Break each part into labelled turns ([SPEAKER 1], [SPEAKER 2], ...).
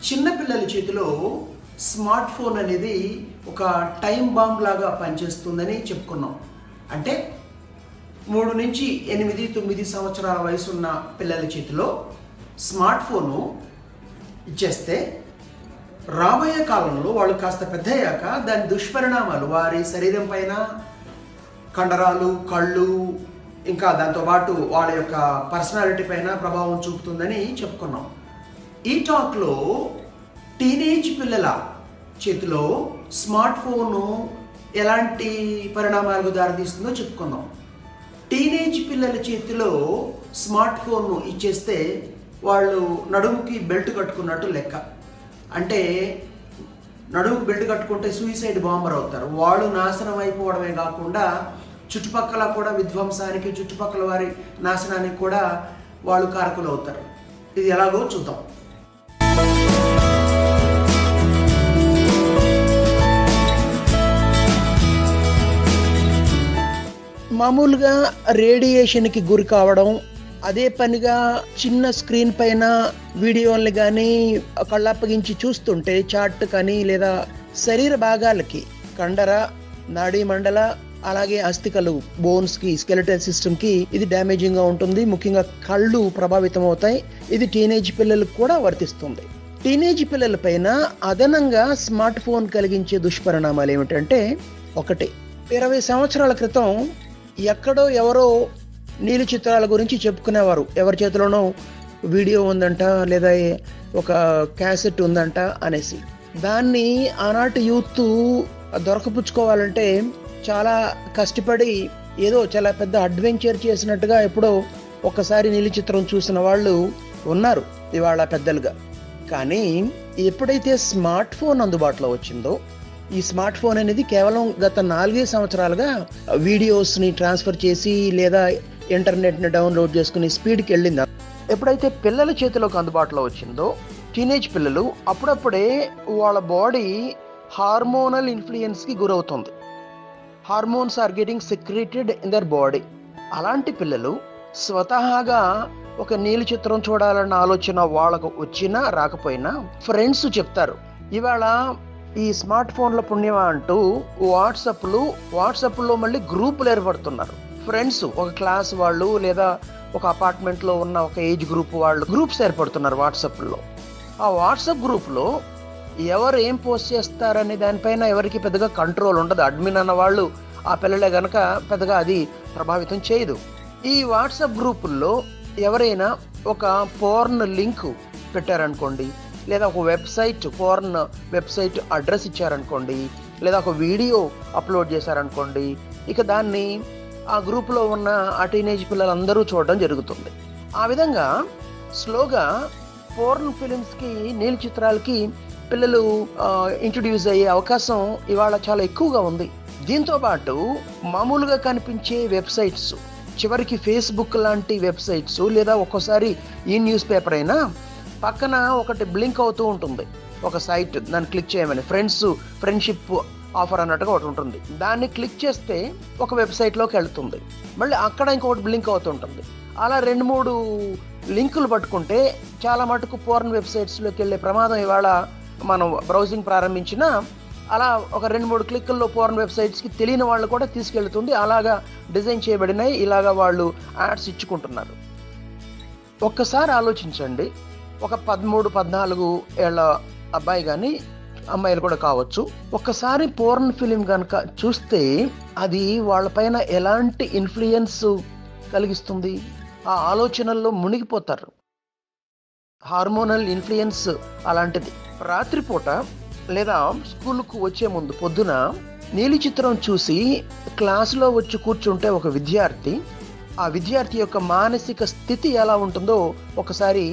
[SPEAKER 1] చిన్నపిల్లల చేతిలో smart phone అనేది ఒక టైం బాంబ్ లాగా పనిచేస్తుందని చెప్పుకున్నాం. అంటే 3 నుంచి 8, 9 సంవత్సరాల వయసు ఉన్న పిల్లల చేతిలో స్మార్ట్ ఫోను ఇచ్చేస్తే రాబోయే కాలంలో వాళ్ళు కాస్త పెద్దయ్యాక దాని దుష్పరిణామాలు వారి శరీరం పైన, కండరాలు, కళ్ళు, ఇంకా దాంతోపాటు వాళ్ళ యొక్క పర్సనాలిటీ పైన ప్రభావం చూపుతుందని చెప్పుకున్నాం. ఈ టాక్లో టీనేజ్ పిల్లల చేతిలో స్మార్ట్ ఫోను ఎలాంటి పరిణామాలకు దారితీస్తుందో చెప్పుకుందాం. టీనేజ్ పిల్లల చేతిలో స్మార్ట్ ఫోన్ను ఇచ్చేస్తే వాళ్ళు నడుముకి బెల్ట్ కట్టుకున్నట్టు లెక్క. అంటే నడుముకి బెల్ట్ కట్టుకుంటే సూసైడ్ బాంబర్ అవుతారు. వాళ్ళు నాశనం అయిపోవడమే కాకుండా చుట్టుపక్కల కూడా విధ్వంసానికి, చుట్టుపక్కల వారి నాశనానికి కూడా వాళ్ళు కారకులు అవుతారు. ఇది ఎలాగో చూద్దాం. మామూలుగా రేడియేషన్కి గురి కావడం, అదే పనిగా చిన్న స్క్రీన్ పైన వీడియోల్ని కానీ కళ్ళప్పగించి చూస్తుంటే చాట్ కానీ లేదా శరీర భాగాలకి, కండర, నాడీ మండల, అలాగే అస్థికలు, బోన్స్కి, స్కెలిటల్ సిస్టమ్కి ఇది డ్యామేజింగ్గా ఉంటుంది. ముఖ్యంగా కళ్ళు ప్రభావితం అవుతాయి. ఇది టీనేజ్ పిల్లలకు కూడా వర్తిస్తుంది. టీనేజ్ పిల్లల పైన అదనంగా స్మార్ట్ ఫోన్ కలిగించే దుష్పరిణామాలు ఏమిటంటే, 1, 20 సంవత్సరాల క్రితం ఎక్కడో ఎవరో నీలి చిత్రాల గురించి చెప్పుకునేవారు. ఎవరి చేతిలోనో వీడియో ఉందంట, లేదా ఒక క్యాసెట్ ఉందంట అనేసి. దాన్ని ఆనాటి యూత్ దొరకపుచ్చుకోవాలంటే చాలా కష్టపడి ఏదో చాలా పెద్ద అడ్వెంచర్ చేసినట్టుగా ఎప్పుడో ఒక్కసారి నీలి చిత్రం చూసిన వాళ్ళు ఉన్నారు ఇవాళ పెద్దలుగా. కానీ ఎప్పుడైతే స్మార్ట్ ఫోన్ అందుబాటులో వచ్చిందో, ఈ స్మార్ట్ ఫోన్ అనేది కేవలం గత 4 సంవత్సరాలుగా వీడియోస్ని ట్రాన్స్ఫర్ చేసి లేదా ఇంటర్నెట్ని డౌన్లోడ్ చేసుకుని స్పీడ్కి వెళ్ళింది. ఎప్పుడైతే పిల్లల చేతిలోకి అందుబాటులో వచ్చిందో, టీనేజ్ పిల్లలు అప్పుడప్పుడే వాళ్ళ బాడీ హార్మోనల్ ఇన్ఫ్లుయెన్స్కి గురవుతుంది. Hormones are getting secreted in their body. అలాంటి పిల్లలు స్వతహాగా ఒక నీలి చిత్రం చూడాలన్న ఆలోచన వాళ్ళకు వచ్చినా రాకపోయినా ఫ్రెండ్స్ చెప్తారు. ఇవాళ ఈ స్మార్ట్ ఫోన్ల పుణ్యమా అంటూ వాట్సాప్లో మళ్ళీ గ్రూపులు ఏర్పడుతున్నారు. ఫ్రెండ్స్, ఒక క్లాస్ వాళ్ళు లేదా ఒక అపార్ట్మెంట్లో ఉన్న ఒక ఏజ్ గ్రూప్ వాళ్ళు గ్రూప్స్ ఏర్పడుతున్నారు వాట్సాప్లో. ఆ వాట్సాప్ గ్రూప్లో ఎవరు ఏం పోస్ట్ చేస్తారనే దానిపైన ఎవరికి పెద్దగా కంట్రోల్ ఉండదు. అడ్మిన్ అన్న వాళ్ళు ఆ పిల్లలే గనక పెద్దగా అది ప్రభావితం చేయదు. ఈ వాట్సాప్ గ్రూపుల్లో ఎవరైనా ఒక పోర్న్ లింక్ పెట్టారనుకోండి, లేదా ఒక వెబ్సైట్, పోర్న్ వెబ్సైట్ అడ్రస్ ఇచ్చారనుకోండి, లేదా ఒక వీడియో అప్లోడ్ చేశారనుకోండి, ఇక దాన్ని ఆ గ్రూప్లో ఉన్న ఆ టీనేజ్ పిల్లలందరూ చూడడం జరుగుతుంది. ఆ విధంగా స్లోగా పోర్న్ ఫిలిమ్స్కి, నీలి చిత్రాలకి పిల్లలు ఇంట్రడ్యూస్ అయ్యే అవకాశం ఇవాళ చాలా ఎక్కువగా ఉంది. దీంతో పాటు మామూలుగా కనిపించే వెబ్సైట్స్, చివరికి ఫేస్బుక్ లాంటి వెబ్సైట్స్, లేదా ఒక్కోసారి ఈ న్యూస్ పేపర్ అయినా పక్కన ఒకటి బ్లింక్ అవుతూ ఉంటుంది, ఒక సైట్, దాన్ని క్లిక్ చేయమని, ఫ్రెండ్షిప్ ఆఫర్ అన్నట్టుగా ఒకటి ఉంటుంది. దాన్ని క్లిక్ చేస్తే ఒక వెబ్సైట్లోకి వెళ్తుంది. మళ్ళీ అక్కడ ఇంకొకటి బ్లింక్ అవుతుంటుంది. అలా 2-3 లింకులు పట్టుకుంటే చాలా మటుకు పోర్న్ వెబ్సైట్స్లోకి వెళ్ళే ప్రమాదం ఇవాళ మనం బ్రౌజింగ్ ప్రారంభించినా అలా ఒక 2-3 క్లిక్కుల్లో పోర్న్ వెబ్సైట్స్కి తెలియని వాళ్ళు కూడా తీసుకెళ్తుంది. అలాగా డిజైన్ చేయబడినాయి. ఇలాగా వాళ్ళు యాడ్స్ ఇచ్చుకుంటున్నారు. ఒక్కసారి ఆలోచించండి, ఒక 13-14 ఏళ్ల అబ్బాయి కానీ అమ్మాయిలు కూడా కావచ్చు, ఒక్కసారి పోర్న్ ఫిలిం కనుక చూస్తే అది వాళ్ళపైన ఎలాంటి ఇన్ఫ్లుయెన్స్ కలిగిస్తుంది? ఆ ఆలోచనల్లో మునిగిపోతారు. హార్మోనల్ ఇన్ఫ్లుయెన్స్ అలాంటిది. రాత్రిపూట లేదా స్కూల్కు వచ్చే ముందు పొద్దున నీలి చిత్రం చూసి క్లాసులో వచ్చి కూర్చుంటే ఒక విద్యార్థి, ఆ విద్యార్థి యొక్క మానసిక స్థితి ఎలా ఉంటుందో ఒకసారి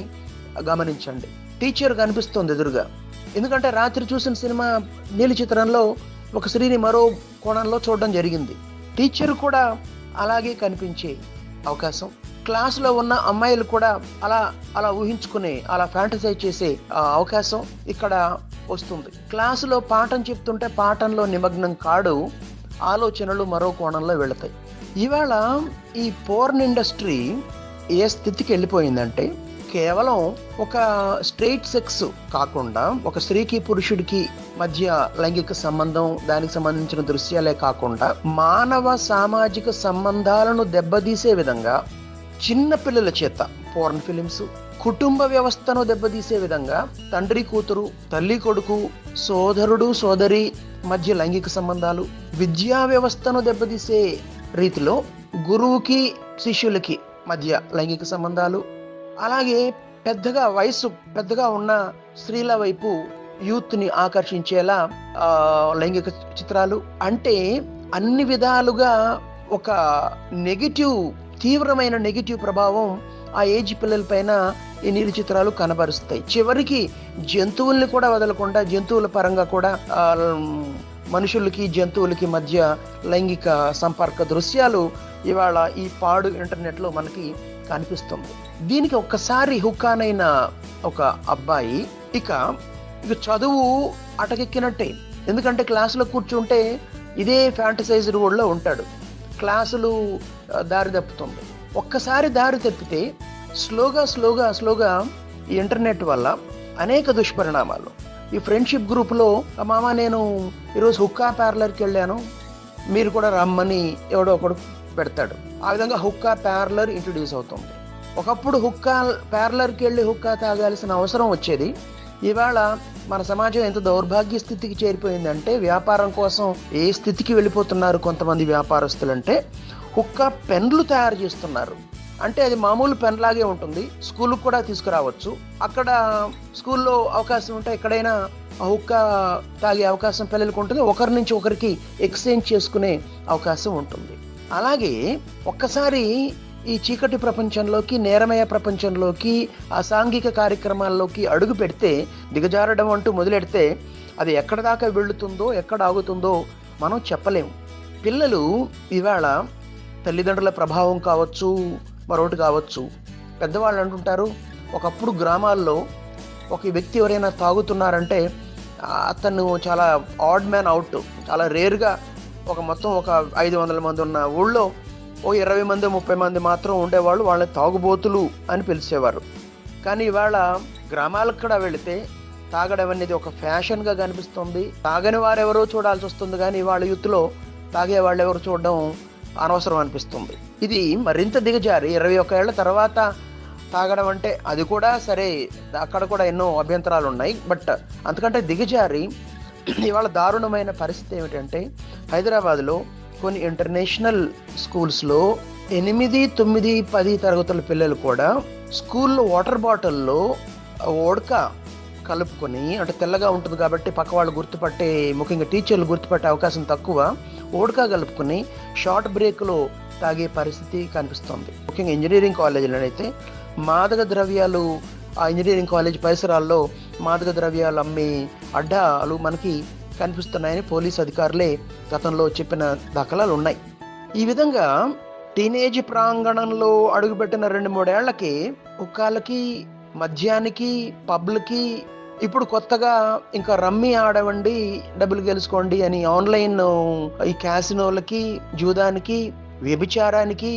[SPEAKER 1] గమనించండి. టీచర్ కనిపిస్తుంది ఎదురుగా. ఎందుకంటే రాత్రి చూసిన సినిమా నీలి చిత్రంలో ఒక స్త్రీని మరో కోణంలో చూడడం జరిగింది. టీచర్ కూడా అలాగే కనిపించే అవకాశం, క్లాసులో ఉన్న అమ్మాయిలు కూడా అలా ఊహించుకునే, అలా ఫ్యాంటసైజ్ చేసే అవకాశం ఇక్కడ వస్తుంది. క్లాసులో పాఠం చెప్తుంటే పాఠంలో నిమగ్నం కాడు, ఆలోచనలు మరో కోణంలో వెళతాయి. ఇవాళ ఈ పోర్న్ ఇండస్ట్రీ ఏ స్థితికి వెళ్ళిపోయిందంటే కేవలం ఒక స్ట్రెయిట్ సెక్స్ కాకుండా ఒక స్త్రీకి పురుషుడికి మధ్య లైంగిక సంబంధం, దానికి సంబంధించిన దృశ్యాలే కాకుండా మానవ సామాజిక సంబంధాలను దెబ్బతీసే విధంగా చిన్న పిల్లల చేత పోర్న్ ఫిలిమ్స్, కుటుంబ వ్యవస్థను దెబ్బతీసే విధంగా తండ్రి కూతురు, తల్లి కొడుకు, సోదరుడు సోదరి మధ్య లైంగిక సంబంధాలు, విద్యా వ్యవస్థను దెబ్బతీసే రీతిలో గురువుకి శిష్యులకి మధ్య లైంగిక సంబంధాలు, అలాగే వయసు పెద్దగా ఉన్న స్త్రీల వైపు యూత్ని ఆకర్షించేలా లైంగిక చిత్రాలు, అంటే అన్ని విధాలుగా ఒక తీవ్రమైన నెగిటివ్ ప్రభావం ఆ ఏజ్ పిల్లల పైన ఈ నీలి చిత్రాలు కనబరుస్తాయి. చివరికి జంతువుల్ని కూడా వదలకుండా జంతువుల పరంగా కూడా మనుషులకి జంతువులకి మధ్య లైంగిక సంపర్క దృశ్యాలు ఇవాళ ఈ పాడు ఇంటర్నెట్లో మనకి కనిపిస్తుంది. దీనికి ఒక్కసారి హుక్కానైన ఒక అబ్బాయి ఇక చదువు అటకెక్కినట్టే. ఎందుకంటే క్లాసులో కూర్చుంటే ఇదే ఫ్యాంటసైజ్డ్ వరల్డ్లో ఉంటాడు. క్లాసులు దారి తప్పుతుంది. ఒక్కసారి దారి తప్పితే స్లోగా ఈ ఇంటర్నెట్ వల్ల అనేక దుష్పరిణామాలు. ఈ ఫ్రెండ్షిప్ గ్రూప్లో మామ నేను ఈరోజు హుక్కా పార్లర్కి వెళ్ళాను, మీరు కూడా రమ్మని ఎవడో ఒకడు పెడతాడు. ఆ విధంగా హుక్కా పార్లర్ ఇంట్రడ్యూస్ అవుతుంది. ఒకప్పుడు హుక్కా పార్లర్కి వెళ్ళి హుక్కా తాగాల్సిన అవసరం వచ్చేది. ఇవాళ మన సమాజం ఎంత దౌర్భాగ్య స్థితికి చేరిపోయిందంటే వ్యాపారం కోసం ఏ స్థితికి వెళ్ళిపోతున్నారు కొంతమంది వ్యాపారస్తులంటే హుక్కా పెన్లు తయారు చేస్తున్నారు. అంటే అది మామూలు పెన్ లాగే ఉంటుంది, స్కూల్కి కూడా తీసుకురావచ్చు. అక్కడ స్కూల్లో అవకాశం ఉంటే ఎక్కడైనా హుక్కా తాగే అవకాశం పిల్లలకు ఉంటుంది. ఒకరి నుంచి ఒకరికి ఎక్స్చేంజ్ చేసుకునే అవకాశం ఉంటుంది. అలాగే ఒక్కసారి ఈ చీకటి ప్రపంచంలోకి, నేరమయ ప్రపంచంలోకి, అసాంఘిక కార్యక్రమాల్లోకి అడుగు పెడితే, దిగజారడం అంటూ మొదలెడితే అది ఎక్కడ దాకా వెళుతుందో ఎక్కడ ఆగుతుందో మనం చెప్పలేము. పిల్లలు ఇవాళ తల్లిదండ్రుల ప్రభావం కావచ్చు, మరొకటి కావచ్చు. పెద్దవాళ్ళు అంటుంటారు, ఒకప్పుడు గ్రామాల్లో ఒక వ్యక్తి ఎవరైనా తాగుతున్నారంటే అతను చాలా ఆడ్ మ్యాన్ అవుట్, చాలా రేర్గా మొత్తం ఒక 500 మంది ఉన్న ఊళ్ళో 20 మంది 30 మంది మాత్రం ఉండేవాళ్ళు, వాళ్ళని తాగుబోతులు అని పిలిచేవారు. కానీ ఇవాళ గ్రామాలకు కూడా వెళితే తాగడం అనేది ఒక ఫ్యాషన్గా కనిపిస్తుంది. తాగని వారెవరో చూడాల్సి వస్తుంది, కానీ వాళ్ళ యూత్లో తాగే వాళ్ళు ఎవరు చూడడం అనవసరం అనిపిస్తుంది. ఇది మరింత దిగజారి 21 ఏళ్ల తర్వాత తాగడం అంటే అది కూడా సరే, అక్కడ కూడా ఎన్నో అభ్యంతరాలు ఉన్నాయి. బట్ అంతకంటే దిగజారి ఇవాళ దారుణమైన పరిస్థితి ఏమిటంటే హైదరాబాద్లో కొన్ని ఇంటర్నేషనల్ స్కూల్స్లో 8, 9, 10 తరగతుల పిల్లలు కూడా స్కూల్లో వాటర్ బాటిల్లో ఓడకా కలుపుకొని, అంటే తెల్లగా ఉంటుంది కాబట్టి పక్క వాళ్ళు గుర్తుపట్టే, ముఖ్యంగా టీచర్లు గుర్తుపట్టే అవకాశం తక్కువ, ఓడకా కలుపుకొని షార్ట్ బ్రేక్లో తాగే పరిస్థితి కనిపిస్తుంది. ముఖ్యంగా ఇంజనీరింగ్ కాలేజీలో అయితే మాదక ద్రవ్యాలు, ఆ ఇంజనీరింగ్ కాలేజ్ పరిసరాల్లో మాదక ద్రవ్యాలు అమ్మే అడ్డాలు మనకి కనిపిస్తున్నాయని పోలీసు అధికారులే గతంలో చెప్పిన దాఖలాలు ఉన్నాయి. ఈ విధంగా టీనేజ్ ప్రాంగణంలో అడుగుపెట్టిన 2-3 ఏళ్లకి హుక్కాలకి, మద్యానికి, పబ్లకి, ఇప్పుడు కొత్తగా ఇంకా రమ్మీ ఆడవండి డబ్బులు గెలుచుకోండి అని ఆన్లైన్ ఈ క్యాసినోలకి, జూదానికి, వ్యభిచారానికి,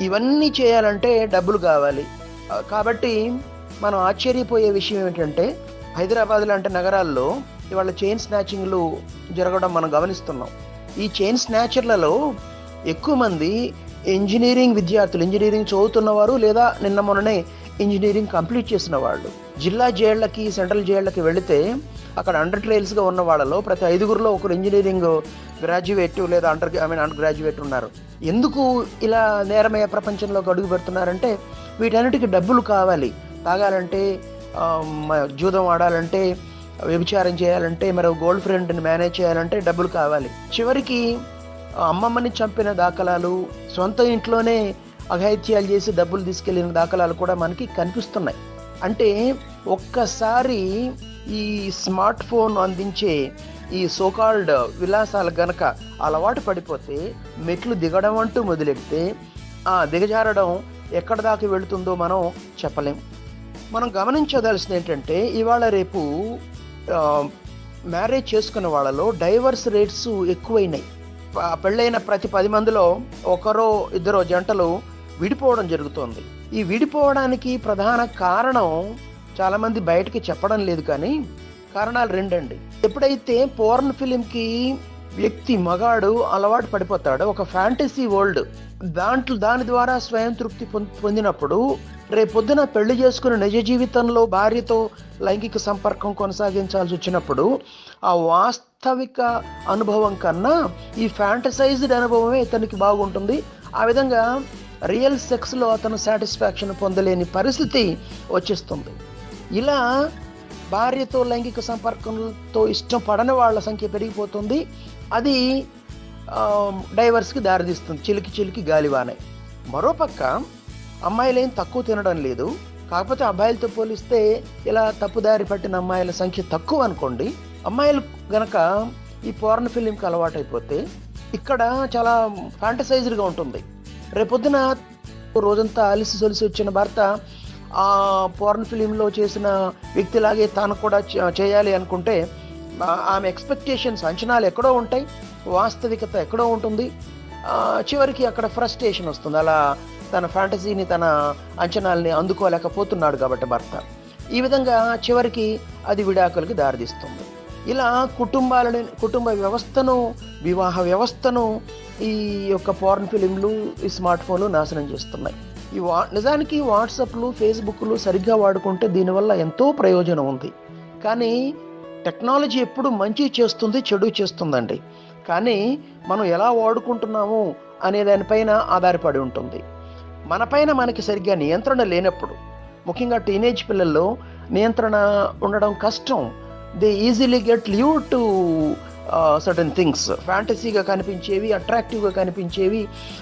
[SPEAKER 1] ఇవన్నీ చేయాలంటే డబ్బులు కావాలి. కాబట్టి మనం ఆశ్చర్యపోయే విషయం ఏమిటంటే హైదరాబాద్ లాంటి నగరాల్లో ఇవాళ చైన్ స్నాచింగ్లు జరగడం మనం గమనిస్తున్నాం. ఈ చైన్ స్నాచర్లలో ఎక్కువ మంది ఇంజనీరింగ్ విద్యార్థులు, ఇంజనీరింగ్ చదువుతున్నవారు లేదా నిన్న మొన్ననే ఇంజనీరింగ్ కంప్లీట్ చేసిన వాళ్ళు. జిల్లా జైళ్లకి, సెంట్రల్ జైళ్లకి వెళితే అక్కడ అండర్ ట్రయల్స్గా ఉన్న వాళ్ళలో ప్రతి 5గురిలో ఒకరు ఇంజనీరింగ్ గ్రాడ్యుయేట్ లేదా అండర్ గ్రాడ్యుయేట్ ఉన్నారు. ఎందుకు ఇలా నేరమయ ప్రపంచంలోకి అడుగు పెడుతున్నారంటే వీటన్నిటికీ డబ్బులు కావాలి. తాగాలంటే, జూదం ఆడాలంటే, వ్యభిచారం చేయాలంటే, మరి గోల్డ్ ఫ్రెండ్ని మేనేజ్ చేయాలంటే డబ్బులు కావాలి. చివరికి అమ్మమ్మని చంపిన దాఖలాలు, సొంత ఇంట్లోనే అఘాయిత్యాలు చేసి డబ్బులు తీసుకెళ్లిన దాఖలాలు కూడా మనకి కనిపిస్తున్నాయి. అంటే ఒక్కసారి ఈ స్మార్ట్ ఫోన్ అందించే ఈ సోకాల్డ్ విలాసాలు గనక అలవాటు పడిపోతే, మెట్లు దిగడం అంటూ మొదలెడితే ఆ దిగజారడం ఎక్కడ దాకా వెళుతుందో మనం చెప్పలేం. మనం గమనించదలసింది ఏంటంటే ఇవాళ రేపు మ్యారేజ్ చేసుకున్న వాళ్ళలో డైవర్స్ రేట్స్ ఎక్కువైనాయి. పెళ్ళైన ప్రతి 10 మందిలో ఒకరో ఇద్దరో జంటలు విడిపోవడం జరుగుతోంది. ఈ విడిపోవడానికి ప్రధాన కారణం చాలామంది బయటకి చెప్పడం లేదు, కానీ కారణాలు రెండండి. ఎప్పుడైతే పోర్న్ ఫిలింకి వ్యక్తి మగాడు అలవాటు పడిపోతాడో, ఒక ఫ్యాంటసీ వరల్డ్ దాని ద్వారా స్వయం తృప్తి పొందినప్పుడు రేపొద్దున పెళ్లి చేసుకుని నిజ జీవితంలో భార్యతో లైంగిక సంపర్కం కొనసాగించాల్సి వచ్చినప్పుడు ఆ వాస్తవిక అనుభవం కన్నా ఈ ఫ్యాంటసైజ్డ్ అనుభవమే ఇతనికి బాగుంటుంది. ఆ విధంగా రియల్ సెక్స్లో అతను సాటిస్ఫాక్షన్ పొందలేని పరిస్థితి వచ్చేస్తుంది. ఇలా భార్యతో లైంగిక సంపర్కంతో ఇష్టం పడని వాళ్ళ సంఖ్య పెరిగిపోతుంది. అది డైవర్స్కి దారితీస్తుంది, చిలికి గాలివానే. మరోపక్క అమ్మాయిలేం తక్కువ తినడం లేదు, కాకపోతే అబ్బాయిలతో పోలిస్తే ఇలా తప్పుదారి పట్టిన అమ్మాయిల సంఖ్య తక్కువ అనుకోండి. అమ్మాయిలు గనక ఈ పోర్న్ ఫిలింకి అలవాటైపోతే ఇక్కడ చాలా ఫ్యాంటసైజ్డ్గా ఉంటుంది. రేపొద్దున రోజంతా అలిసి సొలిసి వచ్చిన భర్త ఆ పోర్న్ ఫిలింలో చేసిన వ్యక్తిలాగే తాను కూడా చేయాలి అనుకుంటే ఆమె ఎక్స్పెక్టేషన్స్, అంచనాలు ఎక్కడో ఉంటాయి, వాస్తవికత ఎక్కడో ఉంటుంది. చివరికి అక్కడ ఫ్రస్ట్రేషన్ వస్తుంది. అలా తన ఫ్యాంటసీని, తన అంచనాల్ని అందుకోలేకపోతున్నాడు కాబట్టి భర్త. ఈ విధంగా చివరికి అది విడాకులకి దారితీస్తుంది. ఇలా కుటుంబ వ్యవస్థను, వివాహ వ్యవస్థను ఈ యొక్క పోర్న్ ఫిలింలు, ఈ స్మార్ట్ ఫోన్లు నాశనం చేస్తున్నాయి. నిజానికి వాట్సాప్లు, ఫేస్బుక్లు సరిగ్గా వాడుకుంటే దీనివల్ల ఎంతో ప్రయోజనం ఉంది. కానీ టెక్నాలజీ ఎప్పుడు మంచి చేస్తుంది, చెడు చేస్తుందండి. కానీ మనం ఎలా వాడుకుంటున్నాము అనే దానిపైన ఆధారపడి ఉంటుంది. మనపైన మనకి సరిగ్గా నియంత్రణ లేనప్పుడు, ముఖ్యంగా టీనేజ్ పిల్లల్లో నియంత్రణ ఉండడం కష్టం. They easily get leave to certain things. ఫ్యాంటసీగా కనిపించేవి, అట్రాక్టివ్గా కనిపించేవి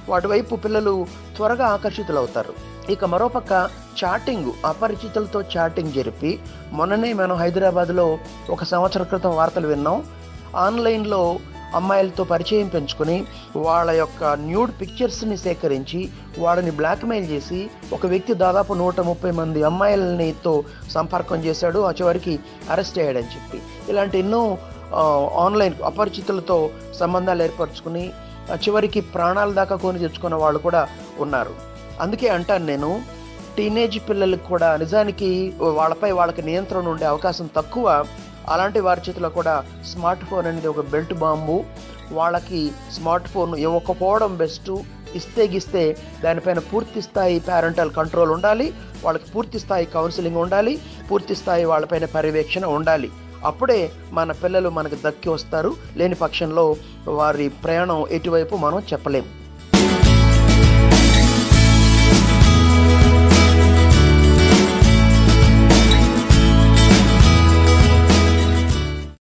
[SPEAKER 1] వాటి వైపు పిల్లలు త్వరగా ఆకర్షితులవుతారు. ఇక మరోపక్క చాటింగ్, అపరిచితులతో చాటింగ్ జరిపి, మొన్ననే మనం హైదరాబాద్లో 1 సంవత్సరం క్రితం వార్తలు విన్నాం. ఆన్లైన్లో అమ్మాయిలతో పరిచయం పెంచుకొని వాళ్ళ యొక్క న్యూడ్ పిక్చర్స్ని సేకరించి వాళ్ళని బ్లాక్మెయిల్ చేసి ఒక వ్యక్తి దాదాపు 130 మంది అమ్మాయిలతో సంపర్కం చేశాడు, ఆ చివరికి అరెస్ట్ అయ్యాడని చెప్పి. ఇలాంటి ఎన్నో ఆన్లైన్ అపరిచితులతో సంబంధాలు ఏర్పరచుకుని చివరికి ప్రాణాల దాకా కొని తెచ్చుకున్న వాళ్ళు కూడా ఉన్నారు. అందుకే అంటాను నేను, టీనేజ్ పిల్లలకు కూడా నిజానికి వాళ్ళపై వాళ్ళకి నియంత్రణ ఉండే అవకాశం తక్కువ. అలాంటి వారి చేతిలో కూడా స్మార్ట్ ఫోన్ అనేది ఒక బెల్ట్ బాంబు. వాళ్ళకి స్మార్ట్ ఫోన్ ఇవ్వకపోవడం బెస్ట్. ఇస్తే దానిపైన పూర్తి స్థాయి పేరెంటల్ కంట్రోల్ ఉండాలి, వాళ్ళకి పూర్తి స్థాయి కౌన్సిలింగ్ ఉండాలి, పూర్తి స్థాయి వాళ్ళపైన పర్యవేక్షణ ఉండాలి. అప్పుడే మన పిల్లలు మనకు దక్కి వస్తారు. లేని పక్షంలో వారి ప్రయాణం ఎటువైపు మనం చెప్పలేము.